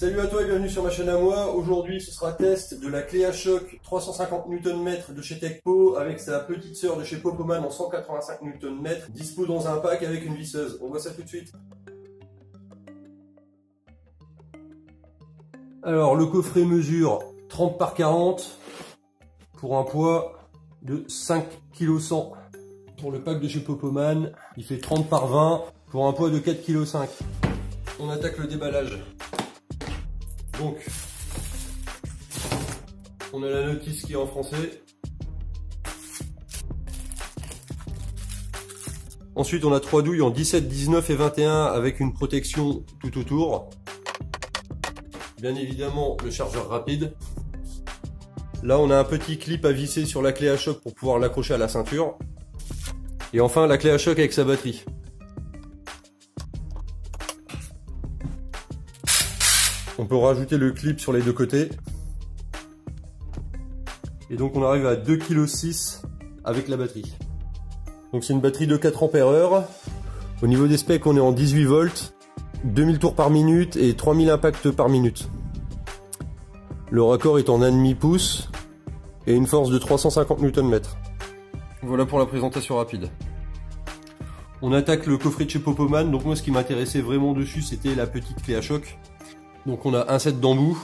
Salut à toi et bienvenue sur ma chaîne à moi. Aujourd'hui ce sera test de la clé à choc 350 Nm de chez Tekpo avec sa petite sœur de chez Popoman en 185 Nm, dispo dans un pack avec une visseuse. On voit ça tout de suite. Alors le coffret mesure 30 par 40 pour un poids de 5,1 kg. Pour le pack de chez Popoman, il fait 30 par 20 pour un poids de 4,5 kg. On attaque le déballage. Donc, on a la notice qui est en français. Ensuite, on a 3 douilles en 17, 19 et 21 avec une protection tout autour. Bien évidemment, le chargeur rapide. Là, on a un petit clip à visser sur la clé à choc pour pouvoir l'accrocher à la ceinture. Et enfin, la clé à choc avec sa batterie. On peut rajouter le clip sur les deux côtés. Et donc on arrive à 2,6 kg avec la batterie. Donc c'est une batterie de 4 Ah. Au niveau des specs, on est en 18 volts, 2000 tours par minute et 3000 impacts par minute. Le raccord est en 1,5 pouce et une force de 350 Nm. Voilà pour la présentation rapide. On attaque le coffret de chez Popoman. Donc moi ce qui m'intéressait vraiment dessus, c'était la petite clé à choc. Donc on a un set d'embouts,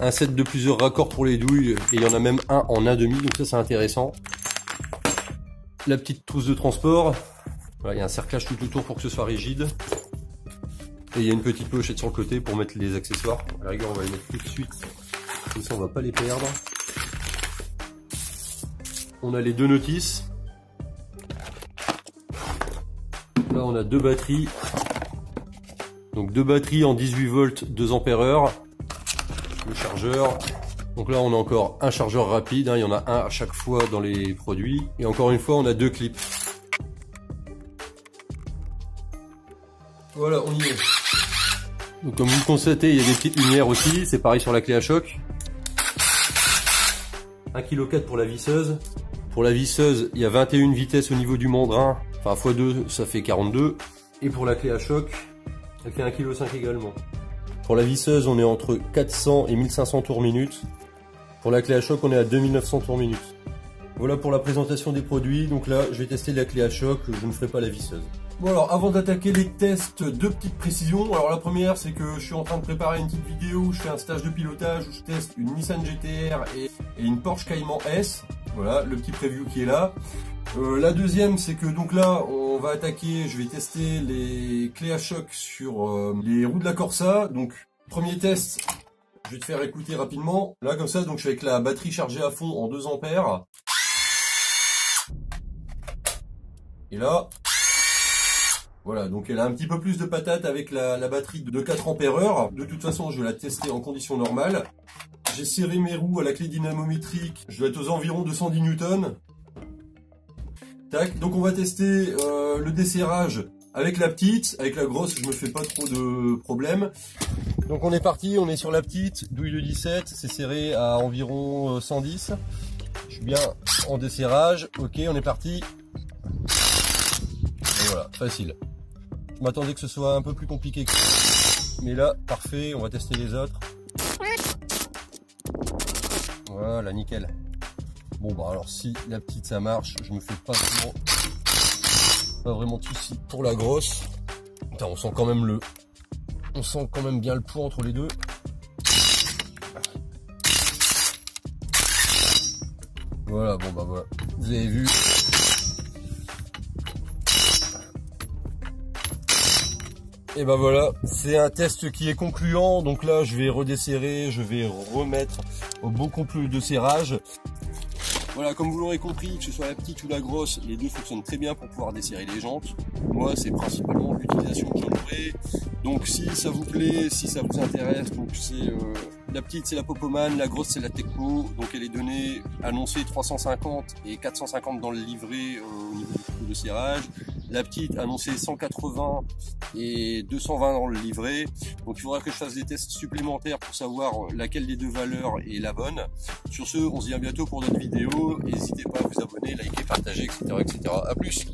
un set de plusieurs raccords pour les douilles, et il y en a même un en 1,5, donc ça c'est intéressant. La petite trousse de transport, voilà, il y a un cerclage tout autour pour que ce soit rigide. Et il y a une petite pochette sur le côté pour mettre les accessoires. À la rigueur on va les mettre tout de suite, comme ça on va pas les perdre. On a les deux notices. Là on a deux batteries. Donc deux batteries en 18 volts, 2 Ah. Le chargeur. Donc là on a encore un chargeur rapide, il y en a un à chaque fois dans les produits. Et encore une fois on a deux clips. Voilà, on y est. Donc comme vous le constatez, il y a des petites lumières aussi, c'est pareil sur la clé à choc. 1,4 kg pour la visseuse. Pour la visseuse, il y a 21 vitesses au niveau du mandrin, enfin x2 ça fait 42. Et pour la clé à choc, elle fait 1,5 kg également. Pour la visseuse, on est entre 400 et 1500 tours minute. Pour la clé à choc, on est à 2900 tours minute. Voilà pour la présentation des produits. Donc là, je vais tester la clé à choc, je ne ferai pas la visseuse. Bon alors, avant d'attaquer les tests, deux petites précisions. Alors la première, c'est que je suis en train de préparer une petite vidéo où je fais un stage de pilotage, où je teste une Nissan GT-R et une Porsche Cayman S. Voilà, le petit preview qui est là. La deuxième, c'est que donc là, on va attaquer, je vais tester les clés à choc sur les roues de la Corsa. Donc, premier test, je vais te faire écouter rapidement. Là, comme ça, donc je suis avec la batterie chargée à fond en 2 A. Et là, voilà, donc elle a un petit peu plus de patate avec la batterie de 4 Ah. De toute façon, je vais la tester en conditions normales. J'ai serré mes roues à la clé dynamométrique, je dois être aux environs de 110 Newton. Tac, donc on va tester le desserrage avec la petite, avec la grosse je me fais pas trop de problème. Donc on est parti, on est sur la petite, douille de 17, c'est serré à environ 110. Je suis bien en desserrage, ok on est parti. Et voilà, facile. Je m'attendais que ce soit un peu plus compliqué que ça. Mais là, parfait, on va tester les autres. Voilà, nickel. Bon bah alors si la petite ça marche, je me fais pas vraiment de soucis pour la grosse. Putain, on sent quand même bien le poids entre les deux. Voilà, bon bah voilà, vous avez vu. Et ben voilà, c'est un test qui est concluant. Donc là, je vais redesserrer, je vais remettre au bon complet de serrage. Voilà, comme vous l'aurez compris, que ce soit la petite ou la grosse, les deux fonctionnent très bien pour pouvoir desserrer les jantes. Moi, c'est principalement l'utilisation que j'en aurai. Donc si ça vous plaît, si ça vous intéresse, donc c'est la petite c'est la Popoman, la grosse c'est la Tekpo. Donc elle est donnée, annoncée 350 et 450 dans le livret au niveau du serrage. La petite annoncée 180 et 220 dans le livret. Donc il faudra que je fasse des tests supplémentaires pour savoir laquelle des deux valeurs est la bonne. Sur ce, on se dit à bientôt pour d'autres vidéos. N'hésitez pas à vous abonner, liker, partager, etc. etc. A plus.